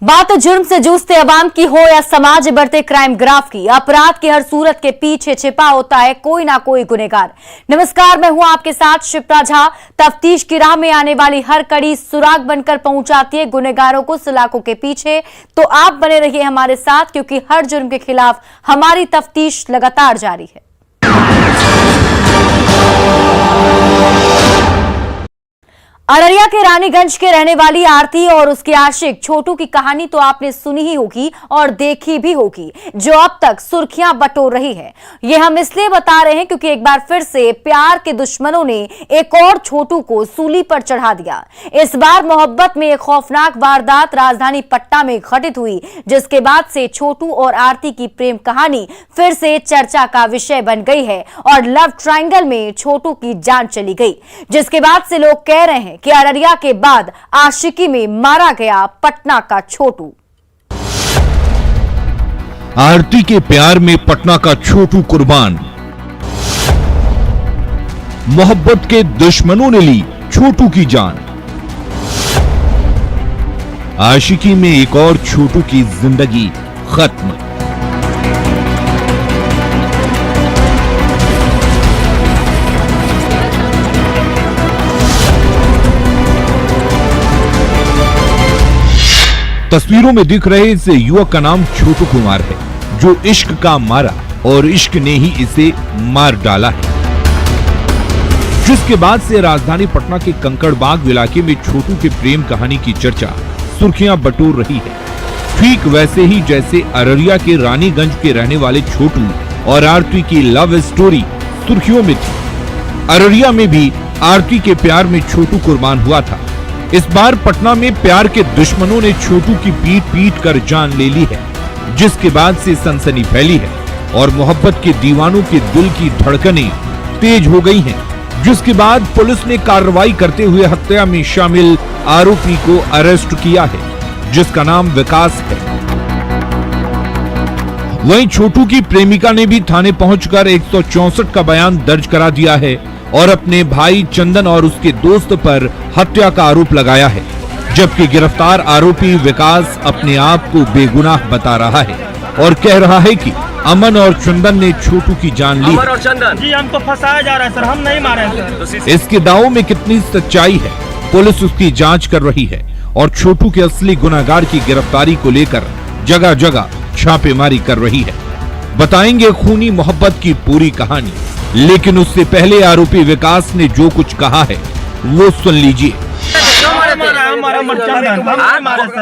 बात जुर्म से जूझते अवाम की हो या समाज बढ़ते क्राइम ग्राफ की, अपराध की हर सूरत के पीछे छिपा होता है कोई ना कोई गुनहगार। नमस्कार, मैं हूं आपके साथ शिप्रा झा। तफ्तीश की राह में आने वाली हर कड़ी सुराग बनकर पहुंचाती है गुनहगारों को सलाखों के पीछे। तो आप बने रहिए हमारे साथ, क्योंकि हर जुर्म के खिलाफ हमारी तफ्तीश लगातार जारी है। अररिया के रानीगंज के रहने वाली आरती और उसके आशिक छोटू की कहानी तो आपने सुनी ही होगी और देखी भी होगी, जो अब तक सुर्खियां बटोर रही है। ये हम इसलिए बता रहे हैं क्योंकि एक बार फिर से प्यार के दुश्मनों ने एक और छोटू को सूली पर चढ़ा दिया। इस बार मोहब्बत में एक खौफनाक वारदात राजधानी पटना में घटित हुई, जिसके बाद से छोटू और आरती की प्रेम कहानी फिर से चर्चा का विषय बन गई है और लव ट्रायंगल में छोटू की जान चली गई, जिसके बाद से लोग कह रहे हैं कि अररिया के बाद आशिकी में मारा गया पटना का छोटू। आरती के प्यार में पटना का छोटू कुर्बान। मोहब्बत के दुश्मनों ने ली छोटू की जान। आशिकी में एक और छोटू की जिंदगी खत्म। तस्वीरों में दिख रहे इस युवक का नाम छोटू कुमार है, जो इश्क का मारा और इश्क ने ही इसे मार डाला है। जिसके बाद से राजधानी पटना के कंकड़बाग इलाके में छोटू के प्रेम कहानी की चर्चा सुर्खियां बटोर रही है। ठीक वैसे ही जैसे अररिया के रानीगंज के रहने वाले छोटू और आरती की लव स्टोरी सुर्खियों में थी, अररिया में भी आरती के प्यार में छोटू कुर्बान हुआ था। इस बार पटना में प्यार के दुश्मनों ने छोटू की पीट कर जान ले ली है, जिसके बाद से सनसनी फैली है और मोहब्बत के दीवानों के दिल की धड़कनें तेज हो गई हैं। जिसके बाद पुलिस ने कार्रवाई करते हुए हत्या में शामिल आरोपी को अरेस्ट किया है, जिसका नाम विकास है। वहीं छोटू की प्रेमिका ने भी थाने पहुंचकर 164 का बयान दर्ज करा दिया है और अपने भाई चंदन और उसके दोस्त पर हत्या का आरोप लगाया है, जबकि गिरफ्तार आरोपी विकास अपने आप को बेगुनाह बता रहा है और कह रहा है कि अमन और चंदन ने छोटू की जान ली। अमन और चंदन जी, हमको फंसाया जा रहा है सर, हम नहीं मारे हैं सर। इसके दावों में कितनी सच्चाई है, पुलिस उसकी जांच कर रही है और छोटू के असली गुनहगार की गिरफ्तारी को लेकर जगह जगह छापेमारी कर रही है। बताएंगे खूनी मोहब्बत की पूरी कहानी, लेकिन उससे पहले आरोपी विकास ने जो कुछ कहा है वो सुन लीजिए।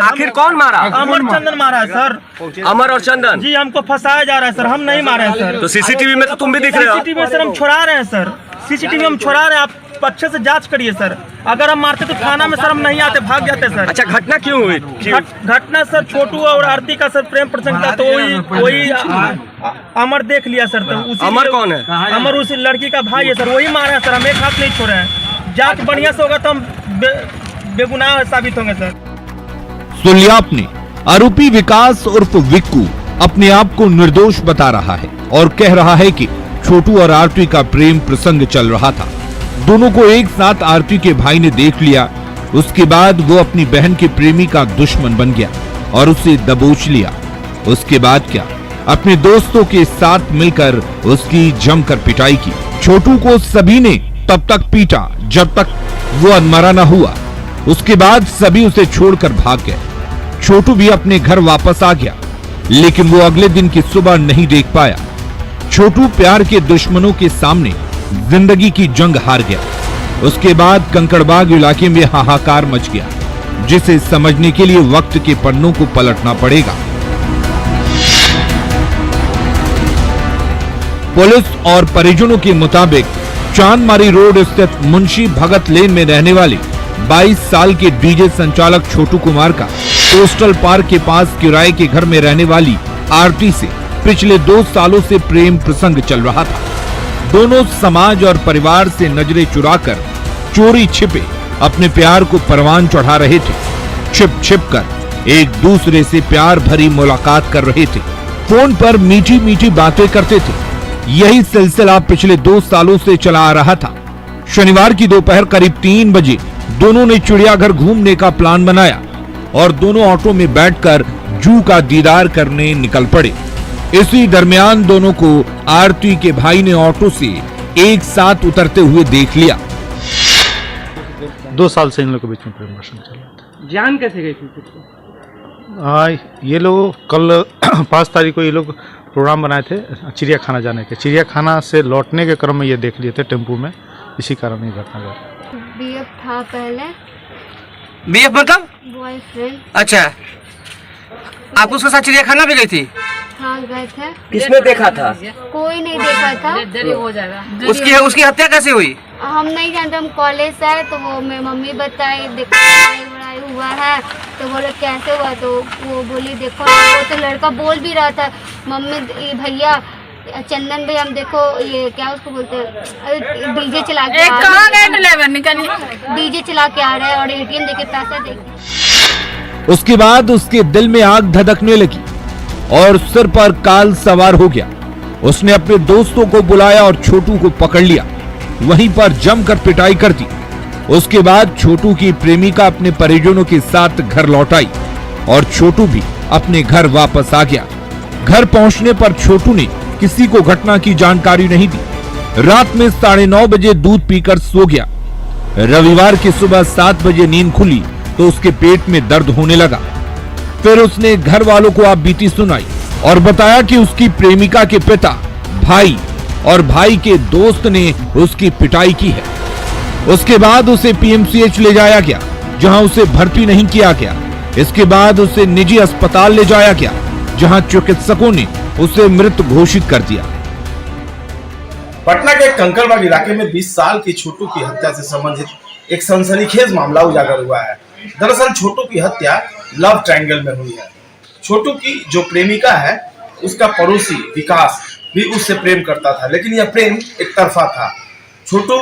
आखिर कौन मारा? अमर चंदन मारा है सर। अमर और चंदन जी, हमको फंसाया जा रहा है सर, हम नहीं मारे हैं सर। तो सीसीटीवी में तो तुम भी दिख रहे हो। सीसीटीवी सर हम छुड़ा रहे हैं सर, सीसीटीवी हम छुड़ा रहे हैं, आप अच्छे से जांच करिए सर। अगर हम मारते तो थाना में सर हम नहीं आते, भाग जाते सर। अच्छा, घटना क्यों हुई? घटना सर छोटू और आरती का सर प्रेम प्रसंग था, तो वही अमर देख लिया सर। तो अमर कौन है? अमर उस लड़की का भाई है सर, वही मारा है सर, हम एक हाथ नहीं छोड़े हैं। जांच बढ़िया से होगा तो हम बेगुनाह साबित होंगे सर। सुन लिया आपने, आरोपी विकास उर्फ विक्कू अपने आप को निर्दोष बता रहा है और कह रहा है कि छोटू और आरती का प्रेम प्रसंग चल रहा था। दोनों को एक साथ आरती के भाई ने देख लिया, उसके बाद वो अपनी बहन के प्रेमी का दुश्मन बन गया और उसे दबोच लिया। उसके बाद क्या, अपने दोस्तों के साथ मिलकर उसकी जमकर पिटाई की। छोटू को सभी ने तब तक पीटा जब तक वो अधमरा न हुआ। उसके बाद सभी उसे छोड़कर भाग गए। छोटू भी अपने घर वापस आ गया, लेकिन वो अगले दिन की सुबह नहीं देख पाया। छोटू प्यार के दुश्मनों के सामने जिंदगी की जंग हार गया। उसके बाद कंकड़बाग इलाके में हाहाकार मच गया, जिसे समझने के लिए वक्त के पन्नों को पलटना पड़ेगा। पुलिस और परिजनों के मुताबिक चांदमारी रोड स्थित मुंशी भगत लेन में रहने वाले 22 साल के डीजे संचालक छोटू कुमार का कोस्टल पार्क के पास किराए के घर में रहने वाली आरती से पिछले 2 सालों से प्रेम प्रसंग चल रहा था। दोनों समाज और परिवार से नजरें चुराकर चोरी छिपे अपने प्यार को परवान चढ़ा रहे थे। छिप छिप कर एक दूसरे से प्यार भरी मुलाकात कर रहे थे, फोन पर मीठी मीठी बातें करते थे। यही सिलसिला पिछले 2 सालों से चला आ रहा था। शनिवार की दोपहर करीब 3 बजे दोनों ने चिड़ियाघर घूमने का प्लान बनाया। और दोनों ऑटो में बैठकर जू का दीदार करने निकल पड़े। इसी दरमियान दोनों को आरती के भाई ने ऑटो से एक साथ उतरते हुए देख लिया। 2 साल से इन लोगों के बीच में प्रेम प्रसंग चल रहा था। जान कैसे गई थी? ये लोग कल 5 तारीख को ये लोग प्रोग्राम बनाए थे चिड़ियाखाना जाने के। चिड़ियाखाना से लौटने के क्रम में ये देख लिए थे टेम्पू में, इसी कारण ये घटना घटा। बीएफ था पहले, बीएफ मतलब? बॉयफ्रेंड। अच्छा, आप उसके साथ चिड़ियाखाना भी गई थी? हाँ गए थे। किसने देखा था? कोई नहीं देखा था। हो जाएगा। उसकी हत्या कैसे हुई? हम नहीं जानते, हम कॉलेज से आए तो वो मेरी मम्मी बताई, देखो लड़ाई हुआ है तो बोले कैसे हुआ, तो वो बोली देखो, वो तो लड़का बोल भी रहा था मम्मी भैया चंदन भाई हम देखो ये क्या उसको बोलते हैं डीजे चला के डीजे चला के आ रहे हैं और एटीएम देके पैसा देके। उसके बाद उसके दिल में आग धधकने लगी और सिर पर काल सवार हो गया। उसने अपने दोस्तों को बुलाया और छोटू को पकड़ लिया, वहीं पर जमकर पिटाई कर दी। उसके बाद छोटू की प्रेमिका अपने परिजनों के साथ घर लौट आई और छोटू भी अपने घर वापस आ गया। घर पहुंचने पर छोटू ने किसी को घटना की जानकारी नहीं दी। रात में 9:30 बजे दूध पीकर सो गया। रविवार की सुबह 7 बजे नींद खुली तो उसके पेट में दर्द होने लगा। फिर उसने घर वालों को आप बीती सुनाई और बताया कि उसकी प्रेमिका के पिता, भाई और भाई के दोस्त ने उसकी पिटाई की है। उसके बाद उसे पीएमसीएच ले जाया गया, जहां उसे भर्ती नहीं किया गया। इसके बाद उसे निजी अस्पताल ले जाया गया, जहां चिकित्सकों ने उसे मृत घोषित कर दिया। पटना के कंकड़बाग इलाके में 20 साल की छोटू की हत्या से संबंधित एक सनसनीखेज मामला उजागर हुआ है। दरअसल छोटू की हत्या लव ट्रायंगल में हुई है। छोटू की जो प्रेमिका है उसका पड़ोसी विकास भी उससे प्रेम करता था, लेकिन यह प्रेम एक तरफा था। छोटू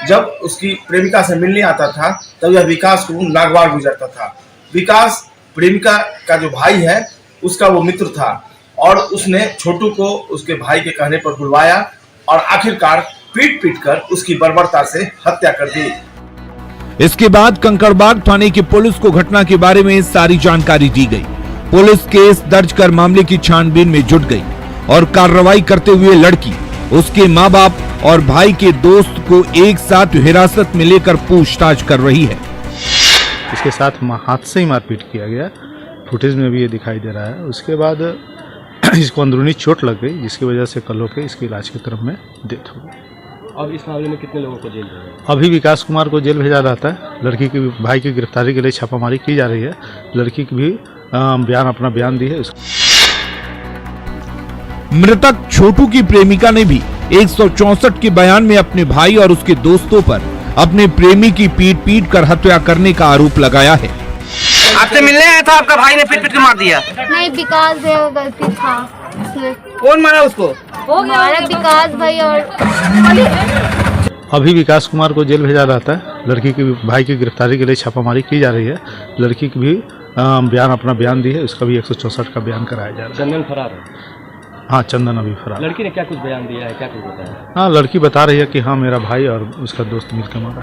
जब उसकी प्रेमिका से मिलने आता था तब यह विकास को नागवार गुजरता था। विकास प्रेमिका का जो भाई है उसका वो मित्र था और उसने छोटू को उसके भाई के कहने पर बुलवाया और आखिरकार पीट कर उसकी बर्बरता से हत्या कर दी। इसके बाद कंकड़बाग थाने की पुलिस को घटना के बारे में सारी जानकारी दी गई। पुलिस केस दर्ज कर मामले की छानबीन में जुट गई और कार्रवाई करते हुए लड़की, उसके माँ बाप और भाई के दोस्त को एक साथ हिरासत में लेकर पूछताछ कर रही है। इसके साथ हाथ से ही मारपीट किया गया, फुटेज में भी ये दिखाई दे रहा है। उसके बाद इसको अंदरूनी चोट लग गई, जिसकी वजह से कल होकर इसके इलाज के क्रम में डेथ हो गई। अब इस मामले में कितने लोगों को जेल भेजा है? अभी विकास कुमार को जेल भेजा जाता है। लड़की की भाई की गिरफ्तारी के लिए छापामारी की जा रही है। लड़की की भी अपना बयान दी है। मृतक छोटू की प्रेमिका ने भी 164 के बयान में अपने भाई और उसके दोस्तों पर अपने प्रेमी की पीट कर हत्या करने का आरोप लगाया है। आपसे मिलने आया था, आपका भाई ने पीट के मार दिया? नहीं, विकास भाई गलती था उसमें। कौन मारा उसको? हमारा विकास भाई। और अभी विकास कुमार को जेल भेजा जाता है। लड़की की भाई की गिरफ्तारी के लिए छापामारी की जा रही है। लड़की की भी अपना बयान दी है। उसका भी 164 का बयान कराया जा रहा है। चंदन फरार है? हाँ, चंदन अभी फरार। लड़की ने क्या कुछ बयान दिया है, क्या कुछ बताया? हाँ, लड़की बता रही है कि हाँ मेरा भाई और उसका दोस्त मिलकर मारा।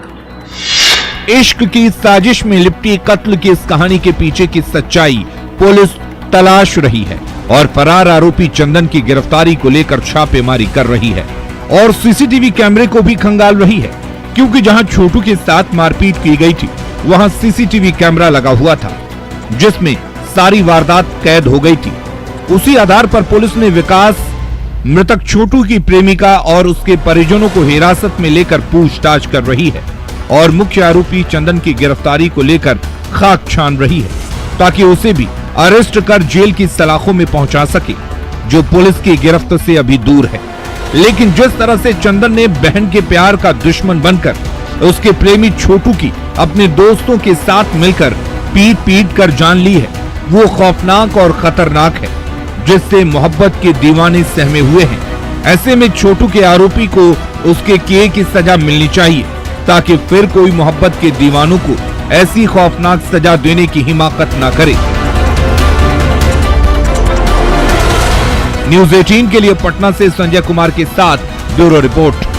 इश्क की साजिश में लिपटी कत्ल की इस कहानी के पीछे की सच्चाई पुलिस तलाश रही है और फरार आरोपी चंदन की गिरफ्तारी को लेकर छापेमारी कर रही है और सीसीटीवी कैमरे को भी खंगाल रही है, क्योंकि जहां छोटू के साथ मारपीट की गई थी वहां सीसीटीवी कैमरा लगा हुआ था जिसमें सारी वारदात कैद हो गई थी। उसी आधार पर पुलिस ने विकास, मृतक छोटू की प्रेमिका और उसके परिजनों को हिरासत में लेकर पूछताछ कर रही है और मुख्य आरोपी चंदन की गिरफ्तारी को लेकर खाक छान रही है ताकि उसे भी अरेस्ट कर जेल की सलाखों में पहुंचा सके, जो पुलिस की गिरफ्त से अभी दूर है। लेकिन जिस तरह से चंदन ने बहन के प्यार का दुश्मन बनकर उसके प्रेमी छोटू की अपने दोस्तों के साथ मिलकर पीट कर जान ली है, वो खौफनाक और खतरनाक है, जिससे मोहब्बत के दीवाने सहमे हुए हैं। ऐसे में छोटू के आरोपी को उसके किए की सजा मिलनी चाहिए ताकि फिर कोई मोहब्बत के दीवानों को ऐसी खौफनाक सजा देने की हिमाकत न करे। न्यूज़ 18 के लिए पटना से संजय कुमार के साथ ब्यूरो रिपोर्ट।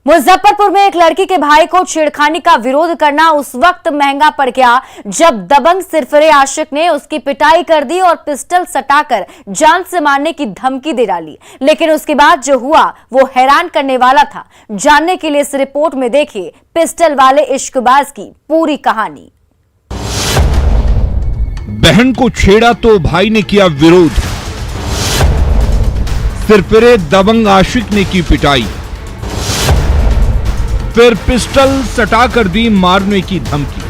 मुजफ्फरपुर में एक लड़की के भाई को छेड़खानी का विरोध करना उस वक्त महंगा पड़ गया जब दबंग सिरफिरे आशिक ने उसकी पिटाई कर दी और पिस्टल सटाकर जान से मारने की धमकी दे डाली। लेकिन उसके बाद जो हुआ वो हैरान करने वाला था। जानने के लिए इस रिपोर्ट में देखिए पिस्टल वाले इश्कबाज की पूरी कहानी। बहन को छेड़ा तो भाई ने किया विरोध, सिरफिरे दबंग आशिक ने की पिटाई, फिर पिस्टल सटाकर दी मारने की धमकी।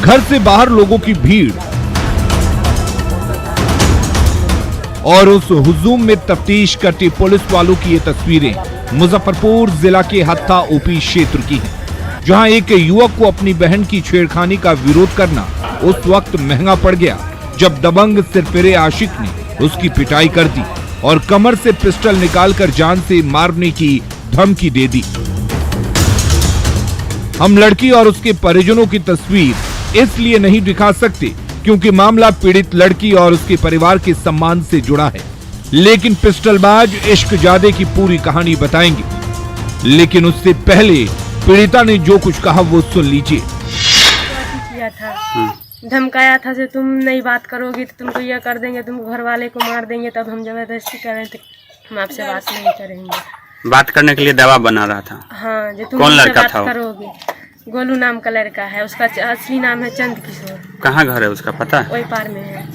घर से बाहर लोगों की भीड़ और उस हुजूम में तफ्तीश करती पुलिस वालों की ये तस्वीरें मुजफ्फरपुर जिला के हत्था ओपी क्षेत्र की हैं, जहां एक युवक को अपनी बहन की छेड़खानी का विरोध करना उस वक्त महंगा पड़ गया जब दबंग सिरफिरे आशिक ने उसकी पिटाई कर दी और कमर से पिस्टल निकालकर जान से मारने की धमकी दे दी। हम लड़की और उसके परिजनों की तस्वीर इसलिए नहीं दिखा सकते क्योंकि मामला पीड़ित लड़की और उसके परिवार के सम्मान से जुड़ा है, लेकिन पिस्टलबाज इश्कजादे की पूरी कहानी बताएंगे। लेकिन उससे पहले पीड़िता ने जो कुछ कहा वो सुन लीजिए। किया था, धमकाया था से तुम नहीं बात करोगी तो तुमको यह कर देंगे, तुमको घर वाले को मार देंगे। तब हम जबरदस्ती कर रहे थे, हम आपसे बात नहीं करेंगे। बात करने के लिए दवा बना रहा था। हाँ, जो तुम कौन मुझसे लड़का बात था वो? करोगे। गोलू नाम का लड़का है, उसका असली नाम है चंद किशोर। कहाँ घर है उसका पता है? वही पार में है,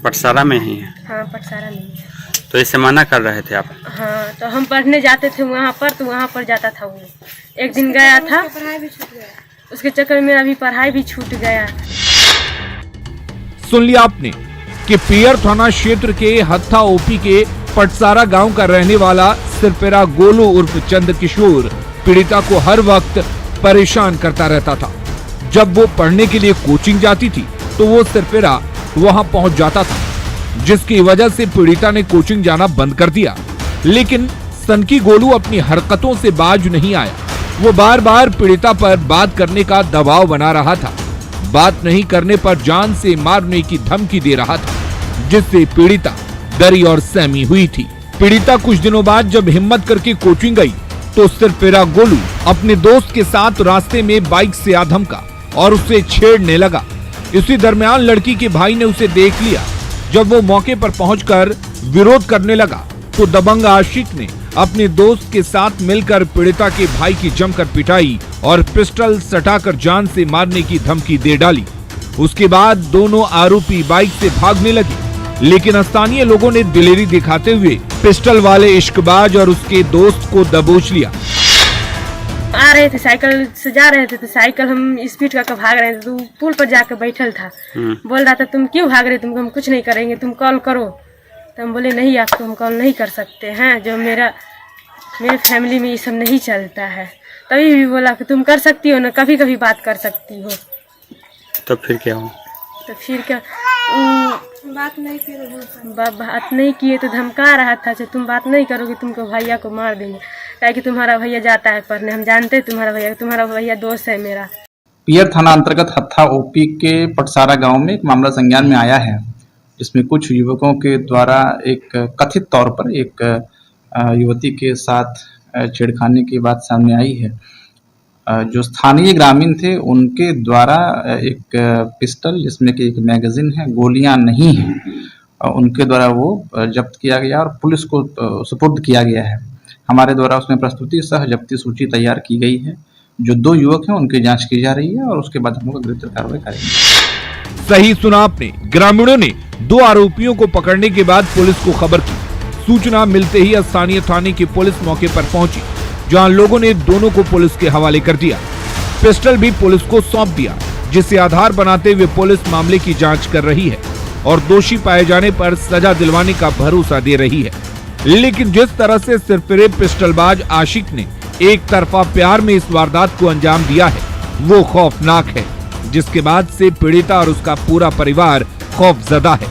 पटसारा में ही है। हाँ पटसारा में है। तो इससे मना कर रहे थे आप? हाँ, तो हम पढ़ने जाते थे वहाँ पर, तो वहाँ पर जाता था वो। एक दिन गया था, उसके चक्कर में अभी पढ़ाई भी छूट गया। सुन लिया आपने कि पियर थाना क्षेत्र के हत्था ओपी के पटसारा गांव का रहने वाला सिरफिरा गोलू उर्फ चंद किशोर पीड़िता को हर वक्त परेशान करता रहता था। जब वो पढ़ने के लिए कोचिंग जाती थी तो वो सिरफिरा वहां पहुंच जाता था, जिसकी वजह से पीड़िता ने कोचिंग जाना बंद कर दिया। लेकिन सनकी गोलू अपनी हरकतों से बाज नहीं आया। वो बार बार पीड़िता पर बात करने का दबाव बना रहा था। बात नहीं करने पर जान से मारने की धमकी दे रहा था, जिससे पीड़िता डरी और सहमी हुई थी। पीड़िता कुछ दिनों बाद जब हिम्मत करके कोचिंग गई तो सिरफिरा गोलू अपने दोस्त के साथ रास्ते में बाइक से आ धमका और उसे छेड़ने लगा। इसी दरमियान लड़की के भाई ने उसे देख लिया। जब वो मौके पर पहुंचकर विरोध करने लगा तो दबंग आशिक ने अपने दोस्त के साथ मिलकर पीड़िता के भाई की जमकर पिटाई और पिस्टल सटाकर जान से मारने की धमकी दे डाली। उसके बाद दोनों आरोपी बाइक से भागने लगे, लेकिन स्थानीय लोगों ने दिलेरी दिखाते हुए पिस्टल वाले इश्कबाज और उसके दोस्त को दबोच लिया। आ रहे थे, साइकिल से जा रहे थे, तो साइकिल हम स्पीड का भाग रहे थे, तो पुल पर जाकर बैठल था। बोल रहा था तुम क्यों भाग रहे, तुमको हम कुछ नहीं करेंगे, तुम कॉल करो। तो हम बोले नहीं, आपको हम कॉल नहीं कर सकते हैं, जो मेरे फैमिली में ये सब नहीं चलता है। तभी भी बोला कि तुम कर सकती हो ना, कभी कभी बात कर सकती हो। तो फिर क्या हो? तो फिर क्या, बात नहीं किए तो धमका रहा था, जो तुम बात नहीं करोगे तुमको भैया को मार देंगे, ताकि तुम्हारा भैया जाता है पढ़ने, हम जानते हैं तुम्हारा भैया दोस्त है मेरा। पियर थाना अंतर्गत हत्था ओपी के पटसारा गांव में एक मामला संज्ञान में आया है, जिसमें कुछ युवकों के द्वारा एक कथित तौर पर एक युवती के साथ छेड़खानी की बात सामने आई है। जो स्थानीय ग्रामीण थे उनके द्वारा एक पिस्टल जिसमें कि एक मैगजीन है, गोलियां नहीं हैं, उनके द्वारा वो जब्त किया गया और पुलिस को सुपुर्द किया गया है। हमारे द्वारा उसमें प्रस्तुति सह जब्ती सूची तैयार की गई है। जो 2 युवक हैं उनकी जांच की जा रही है और उसके बाद हम लोग गिरफ्तार कार्रवाई करेंगे। सही सुना आपने। ग्रामीणों ने 2 आरोपियों को पकड़ने के बाद पुलिस को खबर की। सूचना मिलते ही स्थानीय थाने की पुलिस मौके पर पहुंची, जहां लोगों ने दोनों को पुलिस के हवाले कर दिया। पिस्टल भी पुलिस को सौंप दिया, जिसे आधार बनाते हुए पुलिस मामले की जांच कर रही है और दोषी पाए जाने पर सजा दिलवाने का भरोसा दे रही है। लेकिन जिस तरह से सिरफिरे पिस्टलबाज आशिक ने एक तरफा प्यार में इस वारदात को अंजाम दिया है, वो खौफनाक है, जिसके बाद से पीड़िता और उसका पूरा परिवार खौफजदा है।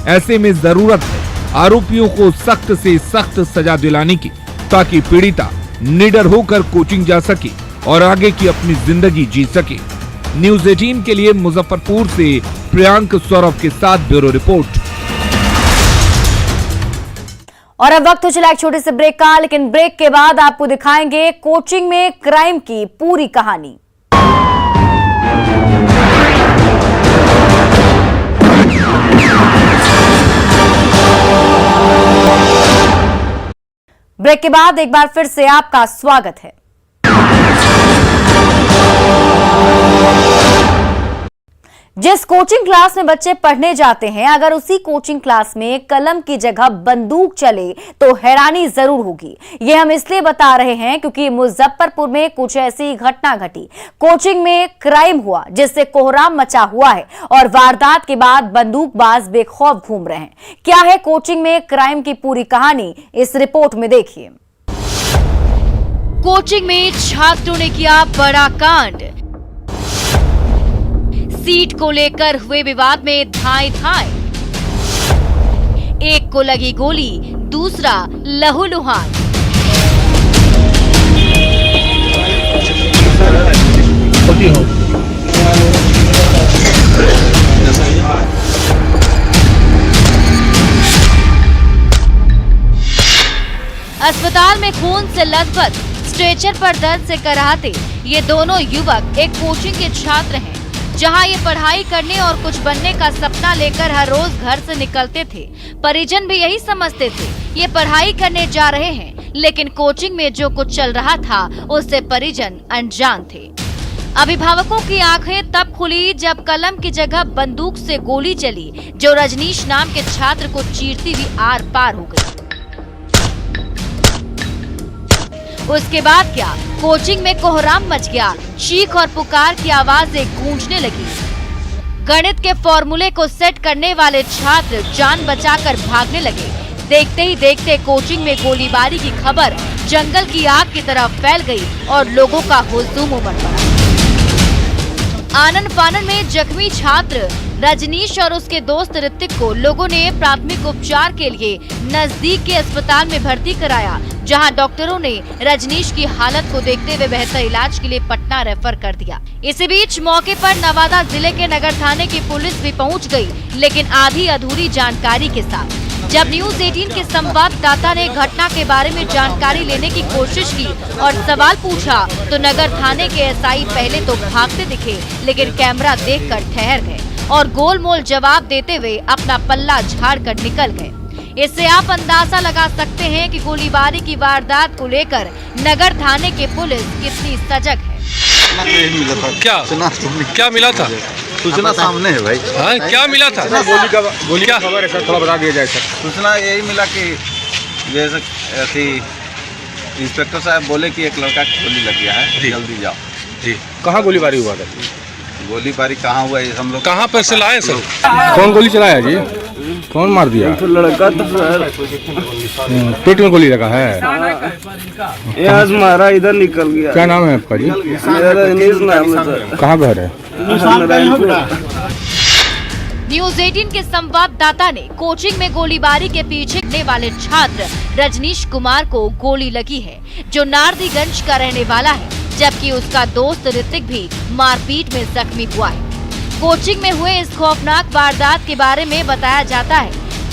ऐसे में जरूरत है आरोपियों को सख्त से सख्त सजा दिलाने की, ताकि पीड़िता निडर होकर कोचिंग जा सके और आगे की अपनी जिंदगी जी सके। न्यूज 18 के लिए मुजफ्फरपुर से प्रियांक सौरभ के साथ ब्यूरो रिपोर्ट। और अब वक्त हो चला एक छोटे से ब्रेक का, लेकिन ब्रेक के बाद आपको दिखाएंगे कोचिंग में क्राइम की पूरी कहानी। ब्रेक के बाद एक बार फिर से आपका स्वागत है। जिस कोचिंग क्लास में बच्चे पढ़ने जाते हैं, अगर उसी कोचिंग क्लास में कलम की जगह बंदूक चले तो हैरानी जरूर होगी। ये हम इसलिए बता रहे हैं क्योंकि मुजफ्फरपुर में कुछ ऐसी घटना घटी। कोचिंग में क्राइम हुआ जिससे कोहराम मचा हुआ है और वारदात के बाद बंदूकबाज बेखौफ घूम रहे हैं। क्या है कोचिंग में क्राइम की पूरी कहानी, इस रिपोर्ट में देखिए। कोचिंग में छात्रों ने किया बड़ा कांड। सीट को लेकर हुए विवाद में धाए धाए, एक को लगी गोली, दूसरा लहूलुहान। अस्पताल में खून से लथपथ, स्ट्रेचर पर दर्द से कराहते ये दोनों युवक एक कोचिंग के छात्र हैं, जहां ये पढ़ाई करने और कुछ बनने का सपना लेकर हर रोज घर से निकलते थे। परिजन भी यही समझते थे ये पढ़ाई करने जा रहे हैं, लेकिन कोचिंग में जो कुछ चल रहा था उससे परिजन अनजान थे। अभिभावकों की आंखें तब खुली जब कलम की जगह बंदूक से गोली चली, जो रजनीश नाम के छात्र को चीरती हुई आर पार हो गई। उसके बाद क्या, कोचिंग में कोहराम मच गया। चीख और पुकार की आवाजें गूंजने लगी। गणित के फॉर्मूले को सेट करने वाले छात्र जान बचाकर भागने लगे। देखते ही देखते कोचिंग में गोलीबारी की खबर जंगल की आग की तरह फैल गई और लोगों का हुजूम उमड़ पड़ा। आनन फानन में जख्मी छात्र रजनीश और उसके दोस्त ऋतिक को लोगों ने प्राथमिक उपचार के लिए नजदीक के अस्पताल में भर्ती कराया, जहां डॉक्टरों ने रजनीश की हालत को देखते हुए बेहतर इलाज के लिए पटना रेफर कर दिया। इसी बीच मौके पर नवादा जिले के नगर थाने की पुलिस भी पहुंच गई, लेकिन आधी अधूरी जानकारी के साथ। जब न्यूज 18 के संवाददाता ने घटना के बारे में जानकारी लेने की कोशिश की और सवाल पूछा, तो नगर थाने के एसआई पहले तो भागते दिखे, लेकिन कैमरा देखकर ठहर गए और गोलमोल जवाब देते हुए अपना पल्ला झाड़ कर निकल गए। इससे आप अंदाजा लगा सकते हैं कि गोलीबारी की वारदात को लेकर नगर थाने की पुलिस कितनी सजग है। क्या मिला था? सूचना सामने है भाई। हाँ, क्या मिला था? गोली का खबर है सर, थोड़ा बता दिया जाए सर। सूचना यही मिला कि जैसे ऐसी इंस्पेक्टर साहब बोले कि एक लड़का की गोली लग गया है, जल्दी जाओ। जी, कहाँ गोलीबारी हुआ था? गोलीबारी कहाँ हुआ है हम लोग कहाँ पर से लाए सर? कौन गोली चलाया जी? कौन मार दिया? तो लड़का तो सर पेट में गोली लगा है। यहाँ से मारा, इधर निकल गया। क्या नाम है आपका जी? रजनीश नाम है सर। कहाँ घर है? न्यूज 18 के संवाददाता ने कोचिंग में गोलीबारी के पीछे रहने वाले छात्र रजनीश कुमार को गोली लगी है, जो नारदीगंज का रहने वाला है, जबकि उसका दोस्त ऋतिक भी मारपीट में जख्मी हुआ है। कोचिंग में हुए इस खौफनाक वारदात के बारे में बताया जाता है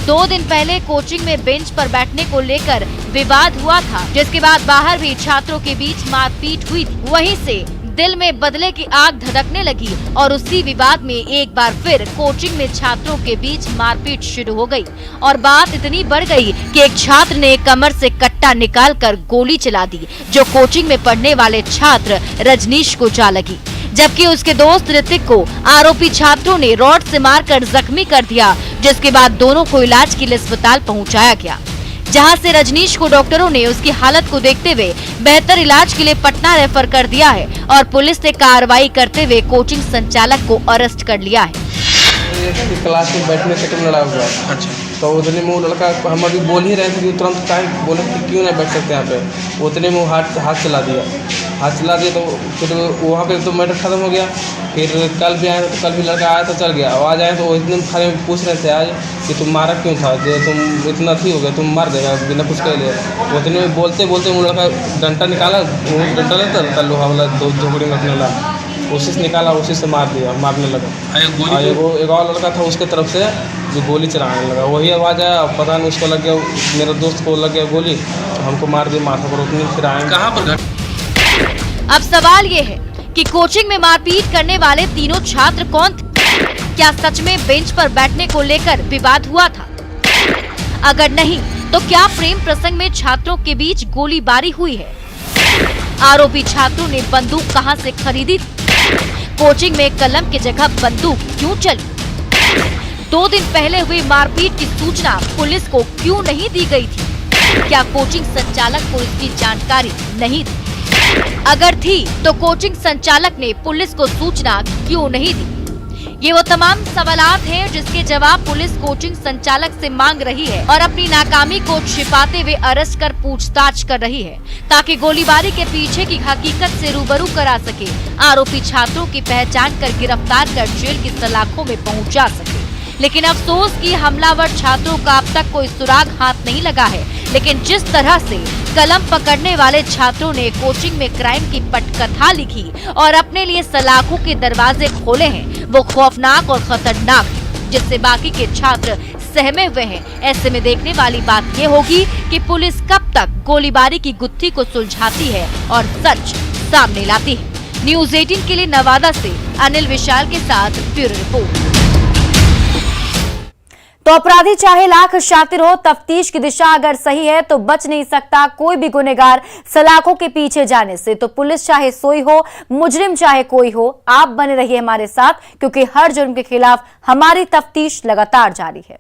2 दिन पहले कोचिंग में बेंच पर बैठने को लेकर विवाद हुआ था, जिसके बाद बाहर भी छात्रों के बीच मारपीट हुई थी। वहीं से दिल में बदले की आग धधकने लगी और उसी विवाद में एक बार फिर कोचिंग में छात्रों के बीच मारपीट शुरू हो गई और बात इतनी बढ़ गई कि एक छात्र ने कमर से कट्टा निकालकर गोली चला दी, जो कोचिंग में पढ़ने वाले छात्र रजनीश को जा लगी, जबकि उसके दोस्त ऋतिक को आरोपी छात्रों ने रॉड से मारकर जख्मी कर दिया, जिसके बाद दोनों को इलाज के लिए अस्पताल पहुंचाया गया, जहां से रजनीश को डॉक्टरों ने उसकी हालत को देखते हुए बेहतर इलाज के लिए पटना रेफर कर दिया है और पुलिस ने कार्रवाई करते हुए कोचिंग संचालक को अरेस्ट कर लिया है। क्लास में बैठने से लड़ा हुआ। अच्छा। तो उतने में वो लड़का, हम अभी बोल ही रहे थे कि तुरंत कहीं बोले कि क्यों नहीं बैठ सकते यहाँ पे, उतने में वो हाथ चला दिया तो फिर वहाँ पे तो मैटर खत्म हो गया। फिर कल भी आए तो कल भी लड़का आया तो चल गया, आज आए तो इतने खाली पूछ रहे थे आज कि तुम मारा क्यों था, जो तुम इतना थी हो गया, तुम मार देगा बिना कुछ कह लिया। उतने में बोलते बोलते वो लड़का डंडा निकाला, डंडा लेता लोहा वाला 2 टुकड़ी में अपने ला, उसी से निकाला, उसी से मारने लगा। एक और लड़का था उसके तरफ से जो गोली चलाने लगा, वही आवाज़ आया, पता नहीं उसको लग गया, मेरे दोस्त को लग गया गोली, हमको मार दी माथा पर। उतनी फिर आए कहाँ पर। अब सवाल ये है कि कोचिंग में मारपीट करने वाले तीनों छात्र कौन थे? क्या सच में बेंच पर बैठने को लेकर विवाद हुआ था? अगर नहीं तो क्या प्रेम प्रसंग में छात्रों के बीच गोलीबारी हुई है? आरोपी छात्रों ने बंदूक कहां से खरीदी थी? कोचिंग में कलम की जगह बंदूक क्यों चली? 2 दिन पहले हुई मारपीट की सूचना पुलिस को क्यों नहीं दी गई थी? क्या कोचिंग संचालक को इसकी जानकारी नहीं थी? अगर थी तो कोचिंग संचालक ने पुलिस को सूचना क्यों नहीं दी? ये वो तमाम सवालात हैं जिसके जवाब पुलिस कोचिंग संचालक से मांग रही है और अपनी नाकामी को छिपाते हुए अरेस्ट कर पूछताछ कर रही है, ताकि गोलीबारी के पीछे की हकीकत से रूबरू करा सके, आरोपी छात्रों की पहचान कर गिरफ्तार कर जेल की सलाखों में पहुंचा सके। लेकिन अफसोस कि हमलावर छात्रों का अब तक कोई सुराग हाथ नहीं लगा है। लेकिन जिस तरह से कलम पकड़ने वाले छात्रों ने कोचिंग में क्राइम की पटकथा लिखी और अपने लिए सलाखों के दरवाजे खोले हैं, वो खौफनाक और खतरनाक है, जिससे बाकी के छात्र सहमे हुए हैं। ऐसे में देखने वाली बात ये होगी कि पुलिस कब तक गोलीबारी की गुत्थी को सुलझाती है और सच सामने लाती है। न्यूज़ 18 के लिए नवादा से अनिल विशाल के साथ ब्यूरो रिपोर्ट। तो अपराधी चाहे लाख शातिर हो, तफ्तीश की दिशा अगर सही है तो बच नहीं सकता कोई भी गुनहगार सलाखों के पीछे जाने से। तो पुलिस चाहे सोई हो, मुजरिम चाहे कोई हो, आप बने रहिए हमारे साथ, क्योंकि हर जुर्म के खिलाफ हमारी तफ्तीश लगातार जारी है।